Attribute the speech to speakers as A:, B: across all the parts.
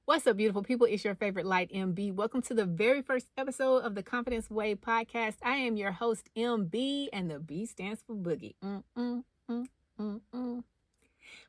A: What's up, beautiful people? It's your favorite light, MB. Welcome to the very first episode of the Conf1dence Way Podcast. I am your host, MB, and the B stands for Boogie.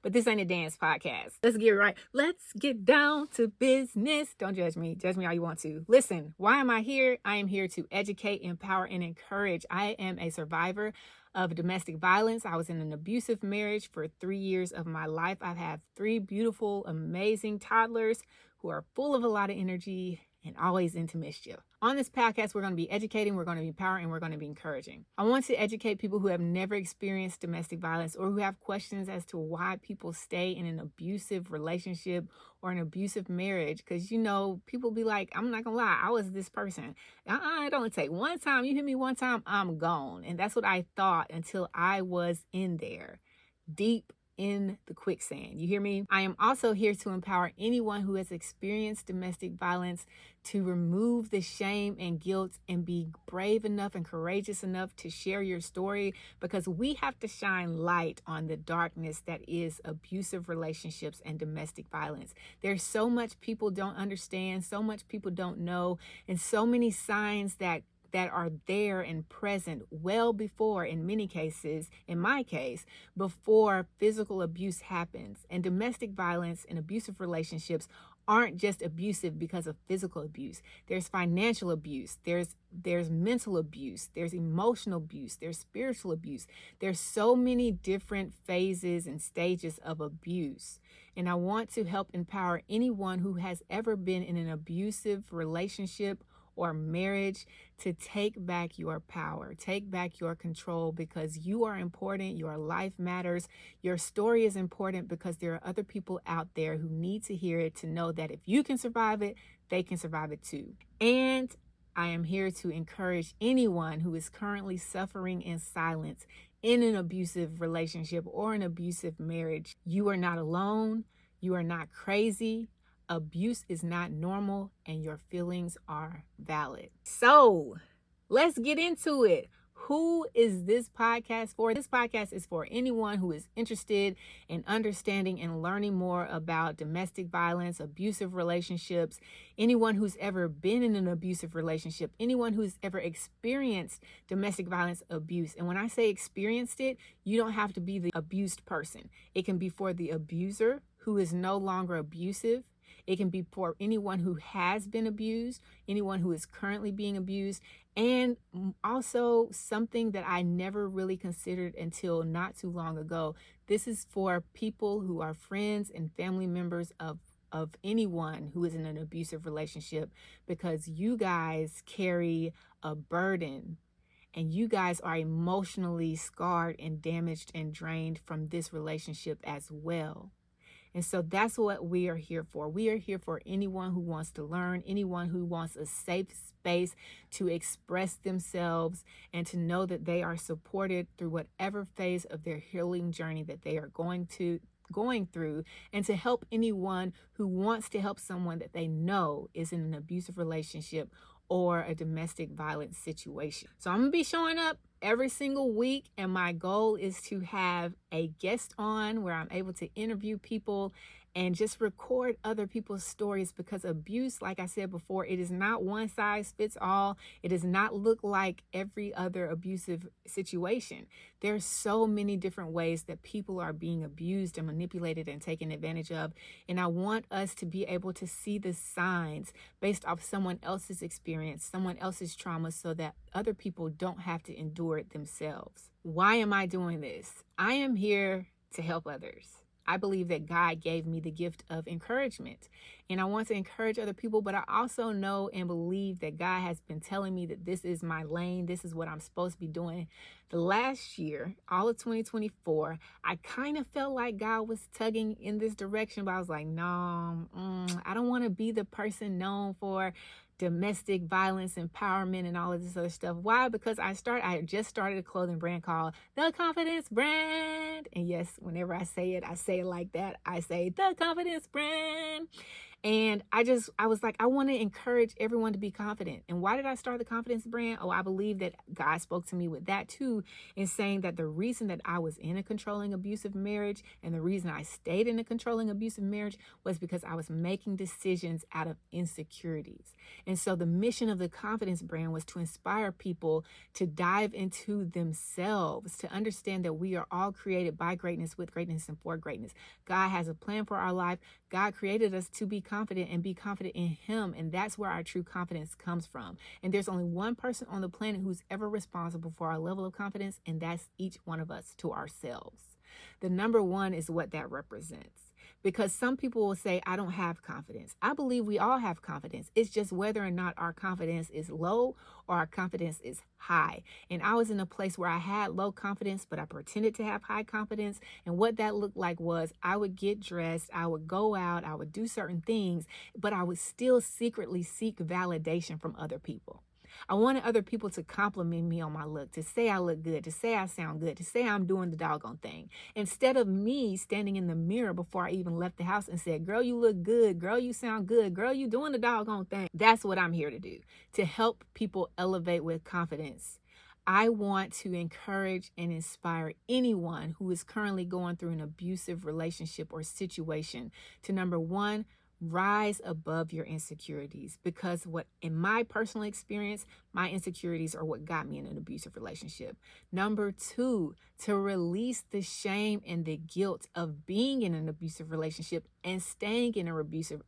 A: But this ain't a dance podcast. Let's get right. Let's get down to business. Don't judge me. Judge me all you want to. Listen, why am I here? I am here to educate, empower, and encourage. I am a survivor of domestic violence. I was in an abusive marriage for 3 years of my life. I have 3 beautiful, amazing toddlers who are full of a lot of energy and always into mischief. On this podcast, we're going to be educating, we're going to be empowering, and we're going to be encouraging. I want to educate people who have never experienced domestic violence or who have questions as to why people stay in an abusive relationship or an abusive marriage. Because, people be like, I'm not going to lie, I was this person. It don't take one time. You hit me one time, I'm gone. And that's what I thought until I was in there, deep in the quicksand. You hear me? I am also here to empower anyone who has experienced domestic violence to remove the shame and guilt and be brave enough and courageous enough to share your story, because we have to shine light on the darkness that is abusive relationships and domestic violence. There's so much people don't understand, so much people don't know, and so many signs that are there and present well before, in many cases, in my case, before physical abuse happens. And domestic violence and abusive relationships aren't just abusive because of physical abuse. There's financial abuse, there's mental abuse, there's emotional abuse, there's spiritual abuse. There's so many different phases and stages of abuse. And I want to help empower anyone who has ever been in an abusive relationship or marriage to take back your power, take back your control, because you are important, your life matters, your story is important, because there are other people out there who need to hear it, to know that if you can survive it, they can survive it too. And I am here to encourage anyone who is currently suffering in silence in an abusive relationship or an abusive marriage. You are not alone. You are not crazy. Abuse is not normal, and your feelings are valid. So let's get into it. Who is this podcast for? This podcast is for anyone who is interested in understanding and learning more about domestic violence, abusive relationships, anyone who's ever been in an abusive relationship, anyone who's ever experienced domestic violence abuse. And when I say experienced it, you don't have to be the abused person. It can be for the abuser who is no longer abusive. It can be for anyone who has been abused, anyone who is currently being abused, and also something that I never really considered until not too long ago. This is for people who are friends and family members of anyone who is in an abusive relationship, because you guys carry a burden. And you guys are emotionally scarred and damaged and drained from this relationship as well. And so that's what we are here for. We are here for anyone who wants to learn, anyone who wants a safe space to express themselves and to know that they are supported through whatever phase of their healing journey that they are going through, and to help anyone who wants to help someone that they know is in an abusive relationship or a domestic violence situation. So I'm going to be showing up every single week, and my goal is to have a guest on where I'm able to interview people and just record other people's stories, because abuse, like I said before, it is not one size fits all. It does not look like every other abusive situation. There's so many different ways that people are being abused and manipulated and taken advantage of. And I want us to be able to see the signs based off someone else's experience, someone else's trauma, so that other people don't have to endure it themselves. Why am I doing this? I am here to help others. I believe that God gave me the gift of encouragement, and I want to encourage other people, but I also know and believe that God has been telling me that this is my lane. This is what I'm supposed to be doing. The last year, all of 2024, I kind of felt like God was tugging in this direction, but I was like, no, I don't want to be the person known for domestic violence, empowerment, and all of this other stuff. Why? Because I had just started a clothing brand called The Conf1dence Brand. And yes, whenever I say it like that. I say The Conf1dence Brand. And I was like, I want to encourage everyone to be confident. And why did I start the confidence brand? Oh, I believe that God spoke to me with that too, in saying that the reason that I was in a controlling abusive marriage and the reason I stayed in a controlling abusive marriage was because I was making decisions out of insecurities. And so the mission of the confidence brand was to inspire people to dive into themselves, to understand that we are all created by greatness, with greatness, and for greatness. God has a plan for our life. God created us to be confident and be confident in Him. And that's where our true confidence comes from. And there's only one person on the planet who's ever responsible for our level of confidence, and that's each one of us, to ourselves. The number one is what that represents. Because some people will say, I don't have confidence. I believe we all have confidence. It's just whether or not our confidence is low or our confidence is high. And I was in a place where I had low confidence, but I pretended to have high confidence. And what that looked like was I would get dressed, I would go out, I would do certain things, but I would still secretly seek validation from other people. I wanted other people to compliment me on my look, to say I look good, to say I sound good, to say I'm doing the doggone thing. Instead of me standing in the mirror before I even left the house and said, girl, you look good. Girl, you sound good. Girl, you doing the doggone thing. That's what I'm here to do, to help people elevate with confidence. I want to encourage and inspire anyone who is currently going through an abusive relationship or situation to, number one, rise above your insecurities, because what, in my personal experience, my insecurities are what got me in an abusive relationship. Number two, to release the shame and the guilt of being in an abusive relationship and staying in an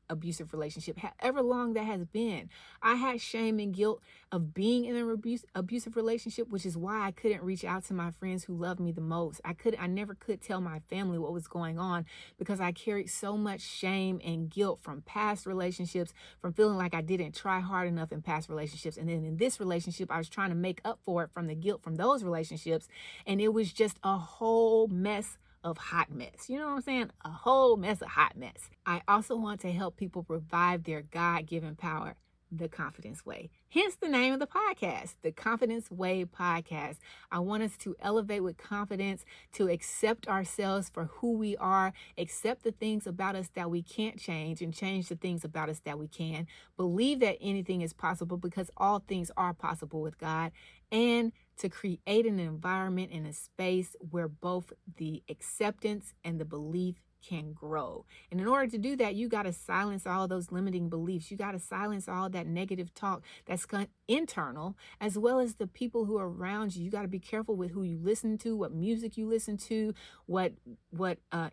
A: abusive relationship, however long that has been. I had shame and guilt of being in an abusive relationship, which is why I couldn't reach out to my friends who loved me the most. I never could tell my family what was going on because I carried so much shame and guilt from past relationships, from feeling like I didn't try hard enough in past relationships. And then in this relationship, I was trying to make up for it from the guilt from those relationships. And it was just a whole mess of hot mess. You know what I'm saying? A whole mess of hot mess. I also want to help people revive their God-given power the Confidence Way. Hence the name of the podcast, the Conf1dence Way Podcast. I want us to elevate with confidence, to accept ourselves for who we are, accept the things about us that we can't change, and change the things about us that we can. Believe that anything is possible because all things are possible with God, and to create an environment and a space where both the acceptance and the belief can grow. And in order to do that, you got to silence all those limiting beliefs. You got to silence all that negative talk that's internal, as well as the people who are around you. You got to be careful with who you listen to, what music you listen to, what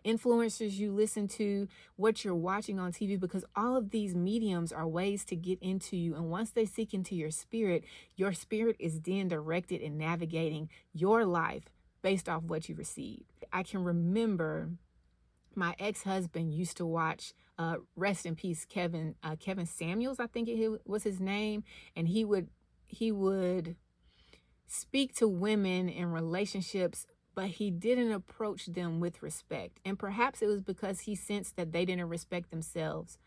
A: influencers you listen to, what you're watching on TV, because all of these mediums are ways to get into you. And once they seek into your spirit is then directed in navigating your life based off what you received. I can remember my ex-husband used to watch, rest in peace, Kevin Samuels, I think it was his name. And he would speak to women in relationships, but he didn't approach them with respect. And perhaps it was because he sensed that they didn't respect themselves.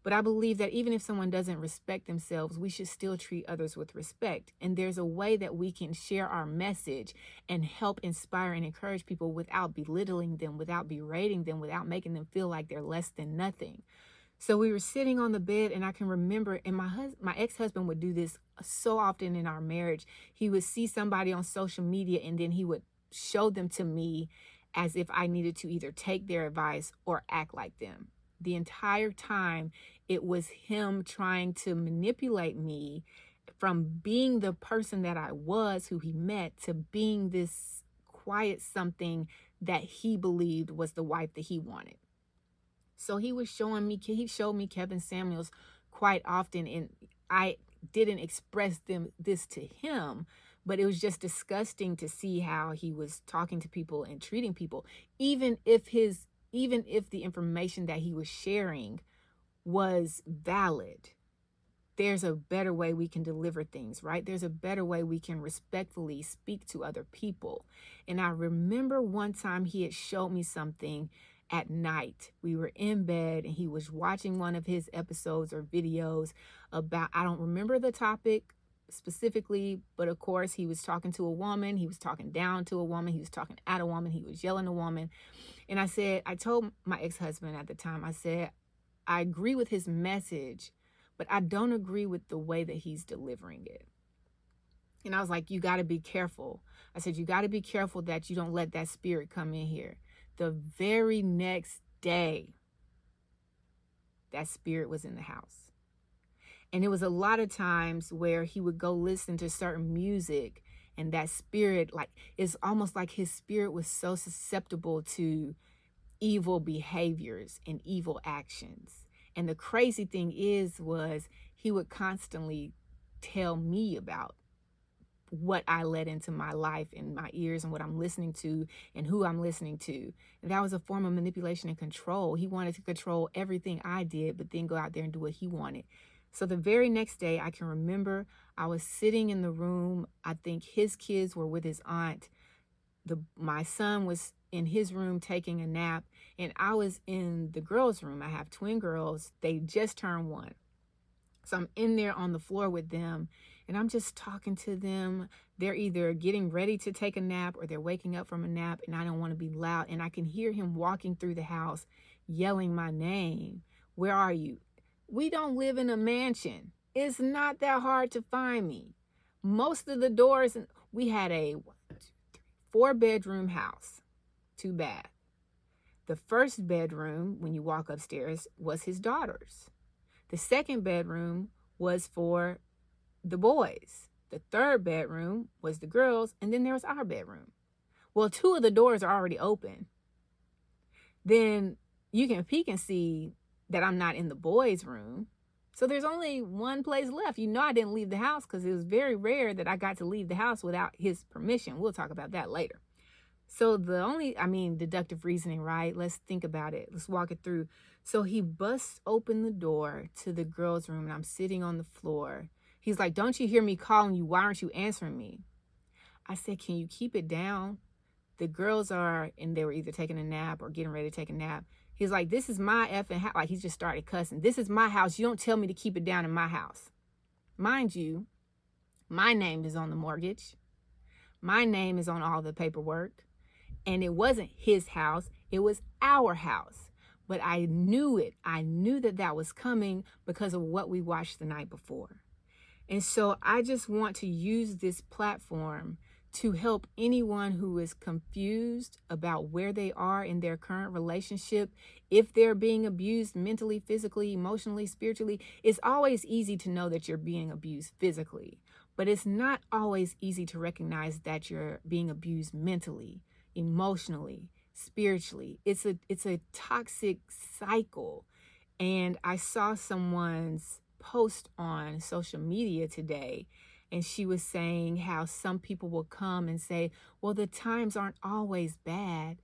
A: But I believe that even if someone doesn't respect themselves, we should still treat others with respect. And there's a way that we can share our message and help inspire and encourage people without belittling them, without berating them, without making them feel like they're less than nothing. So we were sitting on the bed, and I can remember, and my ex-husband would do this so often in our marriage. He would see somebody on social media, and then he would show them to me as if I needed to either take their advice or act like them. The entire time, it was him trying to manipulate me from being the person that I was, who he met, to being this quiet something that he believed was the wife that he wanted. So he showed me Kevin Samuels quite often, and I didn't express this to him, but it was just disgusting to see how he was talking to people and treating people, even if the information that he was sharing was valid. There's a better way we can deliver things, right? There's a better way we can respectfully speak to other people. And I remember one time he had showed me something at night. We were in bed and he was watching one of his episodes or videos about, I don't remember the topic specifically, but of course he was talking to a woman. He was talking down to a woman. He was talking at a woman. He was yelling at a woman. And I told my ex-husband at the time, I said, I agree with his message, but I don't agree with the way that he's delivering it. And I was like, you got to be careful. I said, you got to be careful that you don't let that spirit come in here. The very next day, that spirit was in the house. And it was a lot of times where he would go listen to certain music, and that spirit, like, it's almost like his spirit was so susceptible to evil behaviors and evil actions. And the crazy thing was he would constantly tell me about what I let into my life and my ears and what I'm listening to and who I'm listening to. And that was a form of manipulation and control. He wanted to control everything I did, but then go out there and do what he wanted. So the very next day, I can remember I was sitting in the room. I think his kids were with his aunt. My son was in his room taking a nap, and I was in the girls' room. I have twin girls. They just turned 1. So I'm in there on the floor with them, and I'm just talking to them. They're either getting ready to take a nap or they're waking up from a nap, and I don't want to be loud. And I can hear him walking through the house, yelling my name. Where are you? We don't live in a mansion. It's not that hard to find me. Most of the doors, we had a 4-bedroom house, 2 bath. The first bedroom, when you walk upstairs, was his daughter's. The second bedroom was for the boys. The third bedroom was the girls, and then there was our bedroom. Well, 2 of the doors are already open. Then you can peek and see that I'm not in the boys' room. So there's only one place left. You know, I didn't leave the house because it was very rare that I got to leave the house without his permission. We'll talk about that later. So deductive reasoning, right? Let's think about it. Let's walk it through. So he busts open the door to the girls' room, and I'm sitting on the floor. He's like, don't you hear me calling you? Why aren't you answering me? I said, can you keep it down? The girls are, and they were either taking a nap or getting ready to take a nap. He's like, this is my effing house. Like, he just started cussing. This is my house. You don't tell me to keep it down in my house. Mind you, my name is on the mortgage. My name is on all the paperwork. And it wasn't his house. It was our house. But I knew it. I knew that was coming because of what we watched the night before. And so I just want to use this platform to help anyone who is confused about where they are in their current relationship. If they're being abused mentally, physically, emotionally, spiritually, it's always easy to know that you're being abused physically, but it's not always easy to recognize that you're being abused mentally, emotionally, spiritually. It's a toxic cycle. And I saw someone's post on social media today, and she was saying how some people will come and say, well, the times aren't always bad.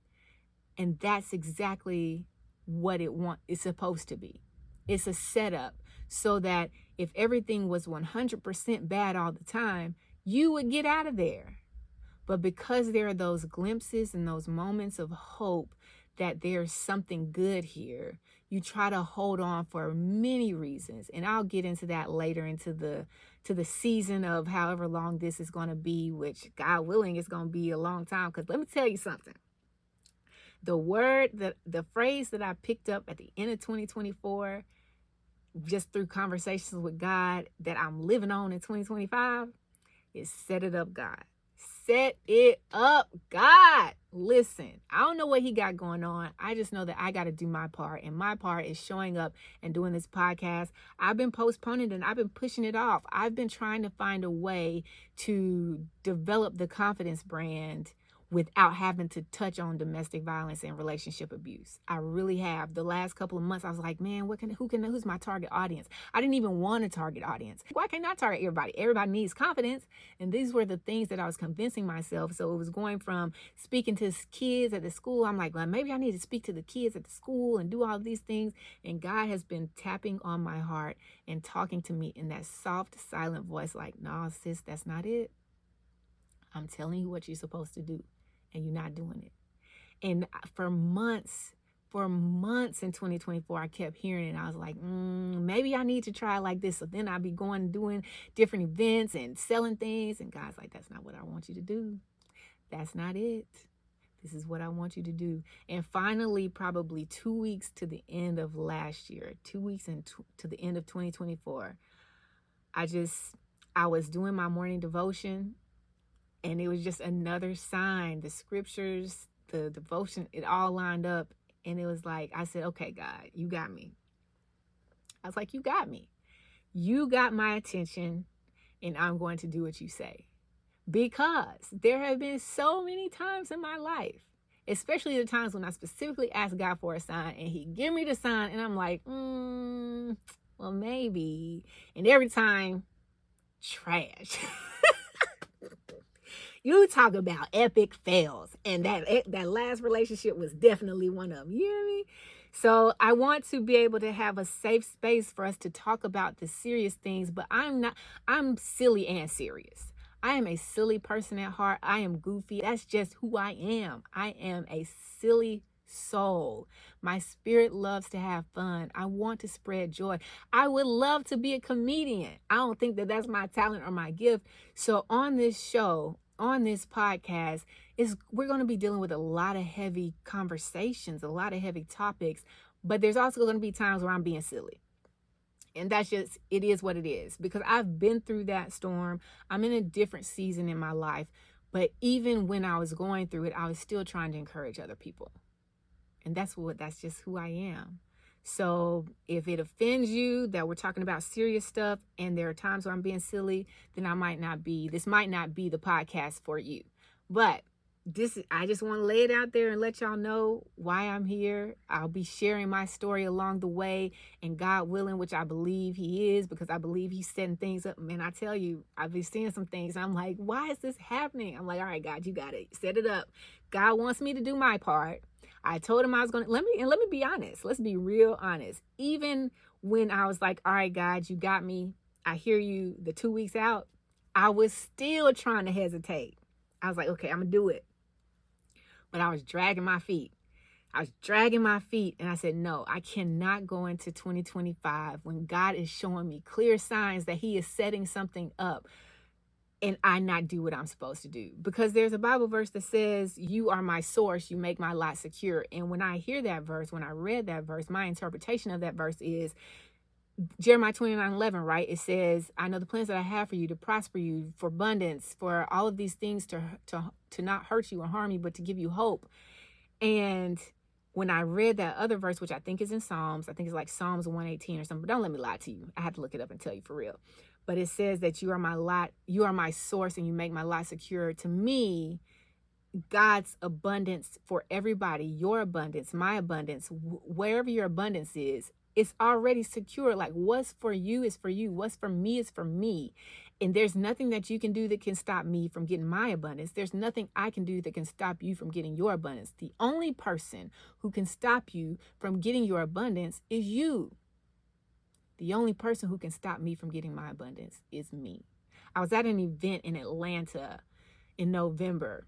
A: And that's exactly what it's supposed to be. It's a setup so that if everything was 100% bad all the time, you would get out of there. But because there are those glimpses and those moments of hope that there's something good here, you try to hold on for many reasons. And I'll get into that later, into the season of however long this is going to be, which God willing is going to be a long time. Because let me tell you something. The phrase that I picked up at the end of 2024, just through conversations with God, that I'm living on in 2025, is set it up, God. Set it up, God. Listen, I don't know what he got going on. I just know that I got to do my part. And my part is showing up and doing this podcast. I've been postponing and I've been pushing it off. I've been trying to find a way to develop the confidence brand without having to touch on domestic violence and relationship abuse. I really have. The last couple of months, I was like, man, who's my target audience? I didn't even want a target audience. Why can't I target everybody? Everybody needs confidence. And these were the things that I was convincing myself. So it was going from speaking to kids at the school. I'm like, well, maybe I need to speak to the kids at the school and do all of these things. And God has been tapping on my heart and talking to me in that soft, silent voice, like, no, sis, that's not it. I'm telling you what you're supposed to do, and you're not doing it. And for months in 2024, I kept hearing it. And I was like, maybe I need to try like this. So then I'd be doing different events and selling things. And God's like, that's not what I want you to do. That's not it. This is what I want you to do. And finally, probably 2 weeks to the end of last year, 2 weeks to the end of 2024, I was doing my morning devotion, and it was just another sign. The scriptures, the devotion, it all lined up. And it was like, I said, okay, God, you got me. I was like, you got me. You got my attention, and I'm going to do what you say. Because there have been so many times in my life, especially the times when I specifically asked God for a sign and he give me the sign and I'm like, well, maybe. And every time, trash. You talk about epic fails. And that last relationship was definitely one of them. You hear me? So I want to be able to have a safe space for us to talk about the serious things, but I'm silly and serious. I am a silly person at heart. I am goofy. That's just who I am. I am a silly soul. My spirit loves to have fun. I want to spread joy. I would love to be a comedian. I don't think that that's my talent or my gift. So on this show, on this podcast, we're going to be dealing with a lot of heavy conversations, a lot of heavy topics, but there's also going to be times where I'm being silly. And that's just, it is what it is, because I've been through that storm. I'm in a different season in my life, but even when I was going through it, I was still trying to encourage other people. And that's just who I am. So if it offends you that we're talking about serious stuff and there are times where I'm being silly, then this might not be the podcast for you. But I just want to lay it out there and let y'all know why I'm here. I'll be sharing my story along the way, and God willing, which I believe he is, because I believe he's setting things up. Man, I tell you, I've been seeing some things. I'm like, why is this happening? I'm like, all right, God, you got it. Set it up. God wants me to do my part. I told him I was going to, let me be honest. Let's be real honest. Even when I was like, all right, God, you got me. I hear you. The 2 weeks out, I was still trying to hesitate. I was like, okay, I'm going to do it. But I was dragging my feet. And I said, no, I cannot go into 2025 when God is showing me clear signs that he is setting something up and I not do what I'm supposed to do. Because there's a Bible verse that says, you are my source, you make my lot secure. And when I hear that verse, when I read that verse, my interpretation of that verse is Jeremiah 29:11, right? It says, I know the plans that I have for you to prosper you, for abundance, for all of these things to not hurt you or harm you, but to give you hope. And when I read that other verse, which I think is in Psalms, I think it's like Psalms 118 or something, but don't let me lie to you. I have to look it up and tell you for real. But it says that you are my source and you make my lot secure. To me, God's abundance for everybody, your abundance, my abundance, wherever your abundance is, it's already secure. Like what's for you is for you. What's for me is for me. And there's nothing that you can do that can stop me from getting my abundance. There's nothing I can do that can stop you from getting your abundance. The only person who can stop you from getting your abundance is you. The only person who can stop me from getting my abundance is me. I was at an event in Atlanta in November.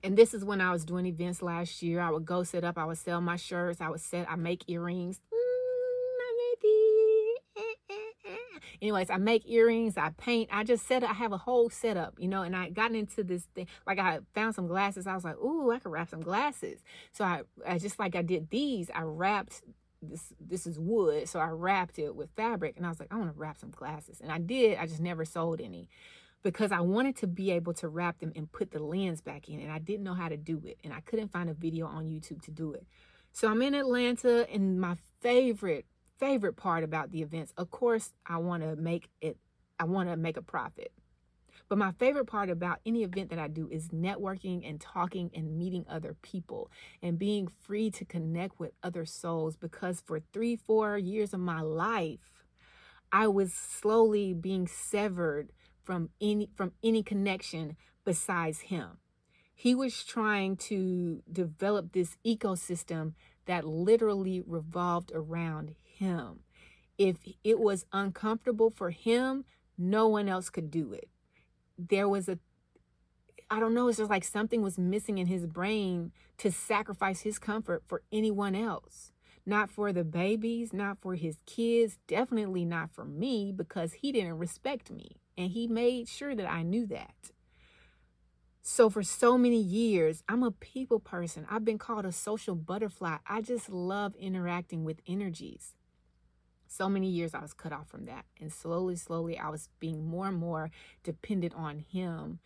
A: And this is when I was doing events last year. I would go set up. I would sell my shirts. I make earrings. Anyways, I make earrings, I paint, I have a whole setup, and I got into this thing, like I found some glasses. I was like, ooh, I could wrap some glasses. So I just like I did these, I wrapped, this is wood, so I wrapped it with fabric, and I was like, I want to wrap some glasses. And I did, I just never sold any because I wanted to be able to wrap them and put the lens back in, and I didn't know how to do it, and I couldn't find a video on YouTube to do it. So I'm in Atlanta, and my favorite part about the events, of course, I want to make a profit. But my favorite part about any event that I do is networking and talking and meeting other people and being free to connect with other souls, because for 3-4 years of my life, I was slowly being severed from any connection besides him. He was trying to develop this ecosystem that literally revolved around him. If it was uncomfortable for him, no one else could do it. There was I don't know, it's just like something was missing in his brain to sacrifice his comfort for anyone else. Not for the babies, not for his kids, definitely not for me, because he didn't respect me. And he made sure that I knew that. So for so many years, I'm a people person. I've been called a social butterfly. I just love interacting with energies. So many years I was cut off from that. And slowly, I was being more and more dependent on him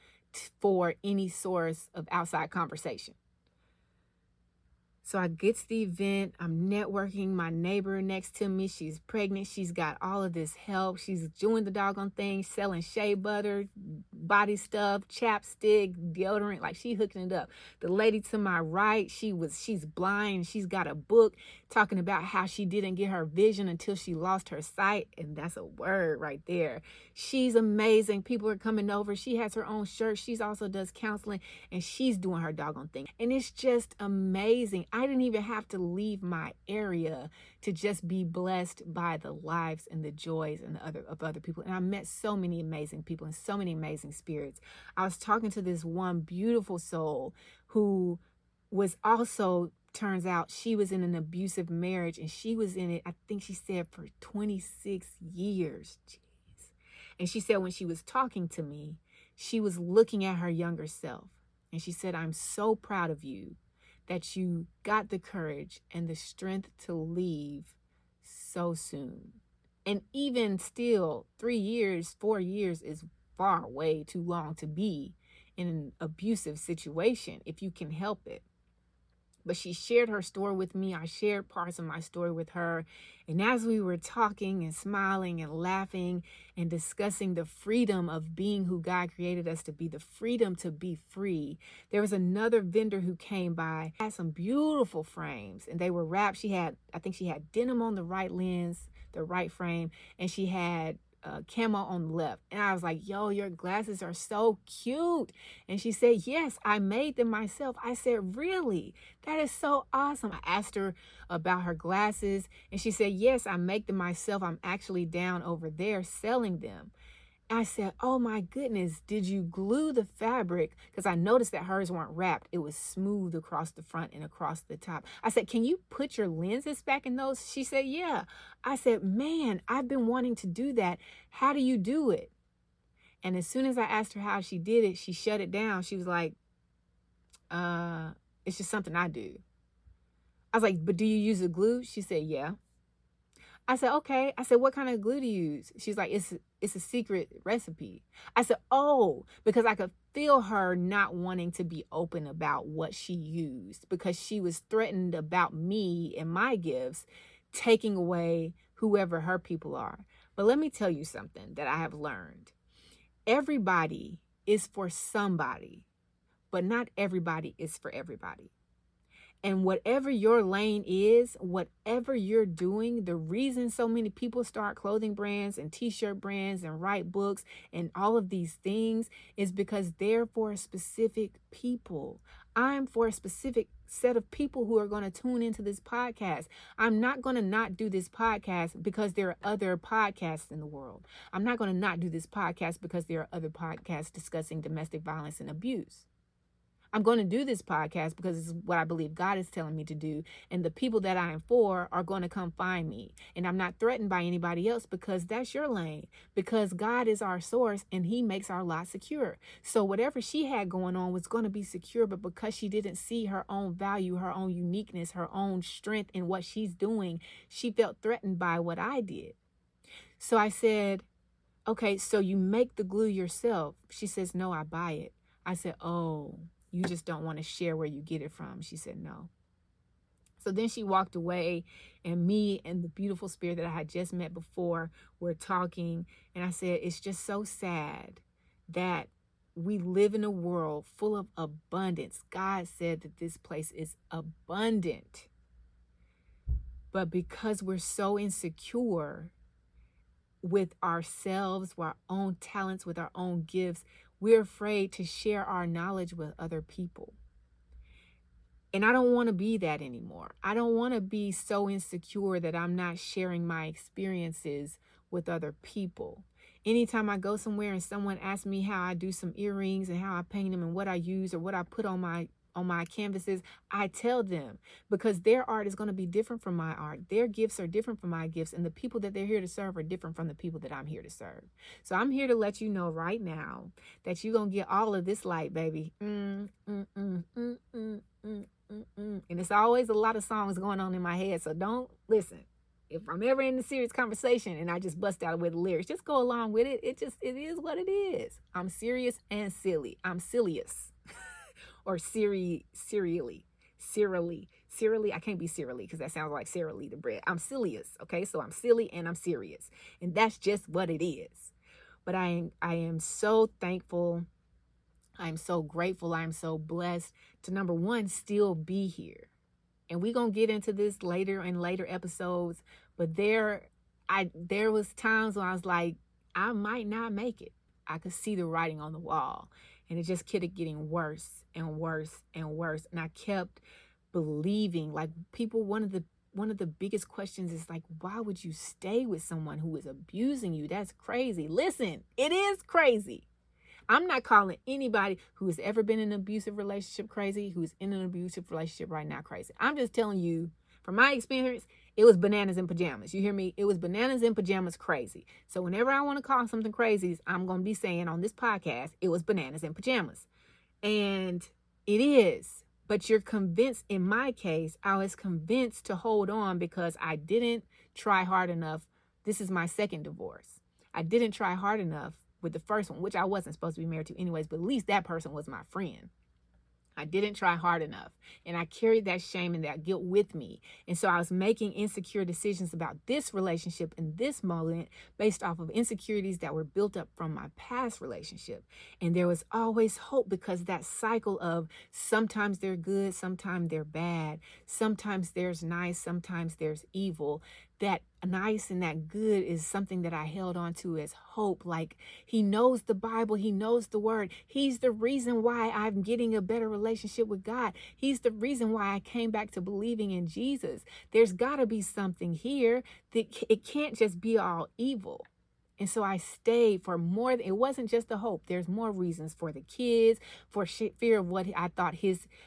A: for any source of outside conversation. So I get to the event, I'm networking, my neighbor next to me, she's pregnant, she's got all of this help, she's doing the doggone thing, selling shea butter, body stuff, chapstick, deodorant, like she hooking it up. The lady to my right, she's blind, she's got a book talking about how she didn't get her vision until she lost her sight, and that's a word right there. She's amazing, people are coming over, she has her own church, she's also does counseling, and she's doing her doggone thing, and it's just amazing. I didn't even have to leave my area to just be blessed by the lives and the joys and of other people. And I met so many amazing people and so many amazing spirits. I was talking to this one beautiful soul who was also, turns out, she was in an abusive marriage, and she was in it, I think she said, for 26 years. Jeez. And she said when she was talking to me, she was looking at her younger self. And she said, I'm so proud of you that you got the courage and the strength to leave so soon. And even still, 3 years, 4 years is far way too long to be in an abusive situation if you can help it. But she shared her story with me. I shared parts of my story with her. And as we were talking and smiling and laughing and discussing the freedom of being who God created us to be, the freedom to be free, there was another vendor who came by, had some beautiful frames, and they were wrapped. I think she had denim on the right lens, the right frame, and she had camo on the left. And I was like, yo, your glasses are so cute. And she said, yes, I made them myself. I said, really? That is so awesome. I asked her about her glasses, and she said, yes, I make them myself. I'm actually down over there selling them. I said, oh my goodness, did you glue the fabric? Because I noticed that hers weren't wrapped. It was smooth across the front and across the top. I said, can you put your lenses back in those? She said, yeah. I said, man, I've been wanting to do that. How do you do it? And as soon as I asked her how she did it, she shut it down. She was like, it's just something I do. I was like, but do you use the glue? She said, yeah. I said, okay. I said, what kind of glue do you use? She's like, it's a secret recipe. I said, oh, because I could feel her not wanting to be open about what she used, because she was threatened about me and my gifts taking away whoever her people are. But let me tell you something that I have learned. Everybody is for somebody, but not everybody is for everybody. And whatever your lane is, whatever you're doing, the reason so many people start clothing brands and t-shirt brands and write books and all of these things is because they're for a specific people. I'm for a specific set of people who are going to tune into this podcast. I'm not going to not do this podcast because there are other podcasts in the world. I'm not going to not do this podcast because there are other podcasts discussing domestic violence and abuse. I'm going to do this podcast because it's what I believe God is telling me to do. And the people that I am for are going to come find me. And I'm not threatened by anybody else because that's your lane. Because God is our source and he makes our lot secure. So whatever she had going on was going to be secure. But because she didn't see her own value, her own uniqueness, her own strength in what she's doing, she felt threatened by what I did. So I said, okay, so you make the glue yourself. She says, no, I buy it. I said, oh, you just don't want to share where you get it from. She said, no. So then she walked away, and me and the beautiful spirit that I had just met before were talking. And I said, it's just so sad that we live in a world full of abundance. God said that this place is abundant. But because we're so insecure with ourselves, with our own talents, with our own gifts, we're afraid to share our knowledge with other people. And I don't want to be that anymore. I don't want to be so insecure that I'm not sharing my experiences with other people. Anytime I go somewhere and someone asks me how I do some earrings and how I paint them and what I use or what I put on my on my canvases, I tell them, because their art is going to be different from my art. Their gifts are different from my gifts, and the people that they're here to serve are different from the people that I'm here to serve. So I'm here to let you know right now that you're going to get all of this light, baby. And it's always a lot of songs going on in my head, so don't listen. If I'm ever in a serious conversation and I just bust out with lyrics, just go along with it. It is what it is. I'm serious and silly. I'm sillious. Or serially. I can't be serially because that sounds like Sara Lee the bread. I'm sillious. Okay, so I'm silly and I'm serious, and that's just what it is. But I am so thankful. I'm so grateful. I'm so blessed to, number one, still be here. And we're going to get into this later in later episodes. But there was times when I was like, I might not make it. I could see the writing on the wall. And it just kept getting worse and worse and worse. And I kept believing, like, people, one of the biggest questions is like, why would you stay with someone who is abusing you? That's crazy. Listen, it is crazy. I'm not calling anybody who has ever been in an abusive relationship crazy, who's in an abusive relationship right now crazy. I'm just telling you, from my experience, it was bananas in pajamas. You hear me? It was bananas in pajamas crazy. So whenever I want to call something crazy, I'm going to be saying on this podcast, it was bananas in pajamas. And it is. But you're convinced, in my case, I was convinced to hold on because I didn't try hard enough. This is my second divorce. I didn't try hard enough with the first one, which I wasn't supposed to be married to anyways, but at least that person was my friend. I didn't try hard enough, and I carried that shame and that guilt with me. And so I was making insecure decisions about this relationship in this moment based off of insecurities that were built up from my past relationship. And there was always hope, because that cycle of sometimes they're good, sometimes they're bad, sometimes there's nice, sometimes there's evil. That nice and that good is something that I held on to as hope. Like, he knows the Bible, he knows the word. He's the reason why I'm getting a better relationship with God. He's the reason why I came back to believing in Jesus. There's got to be something here. That it can't just be all evil. And so I stayed for more. It wasn't just the hope. There's more reasons: for the kids, for fear of what I thought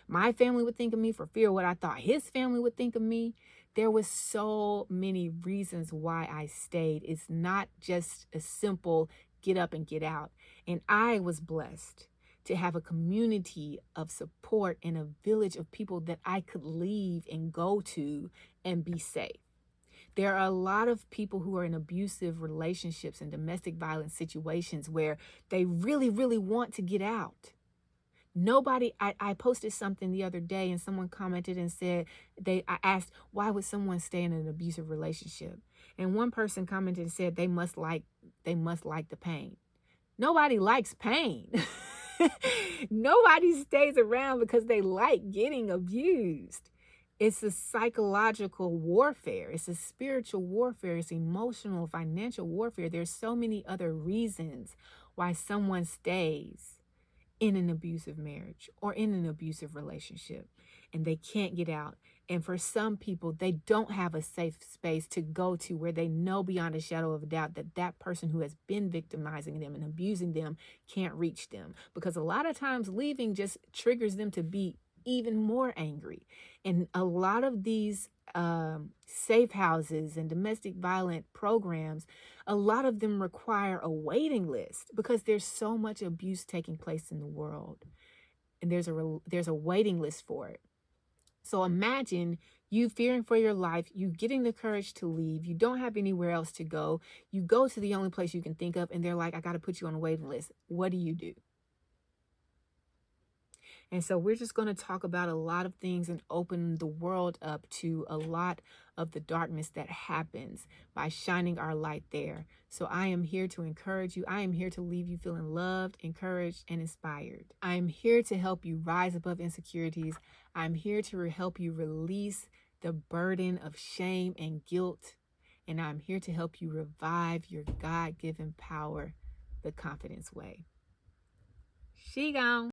A: my family would think of me, for fear of what I thought his family would think of me. There was so many reasons why I stayed. It's not just a simple get up and get out. And I was blessed to have a community of support and a village of people that I could leave and go to and be safe. There are a lot of people who are in abusive relationships and domestic violence situations where they really, really want to get out. I posted something the other day, and someone commented and said, I asked, why would someone stay in an abusive relationship? And one person commented and said, they must like the pain. Nobody likes pain. Nobody stays around because they like getting abused. It's a psychological warfare. It's a spiritual warfare. It's emotional, financial warfare. There's so many other reasons why someone stays in an abusive marriage or in an abusive relationship, and they can't get out. And for some people, they don't have a safe space to go to where they know beyond a shadow of a doubt that that person who has been victimizing them and abusing them can't reach them. Because a lot of times leaving just triggers them to be even more angry. And a lot of these safe houses and domestic violent programs, a lot of them require a waiting list because there's so much abuse taking place in the world, and there's a waiting list for it. So imagine you fearing for your life, you getting the courage to leave, you don't have anywhere else to go, you go to the only place you can think of, and they're like, I got to put you on a waiting list. What do? And so we're just going to talk about a lot of things and open the world up to a lot of the darkness that happens by shining our light there. So I am here to encourage you. I am here to leave you feeling loved, encouraged, and inspired. I am here to help you rise above insecurities. I'm here to help you release the burden of shame and guilt. And I'm here to help you revive your God-given power, the confidence way. She gone.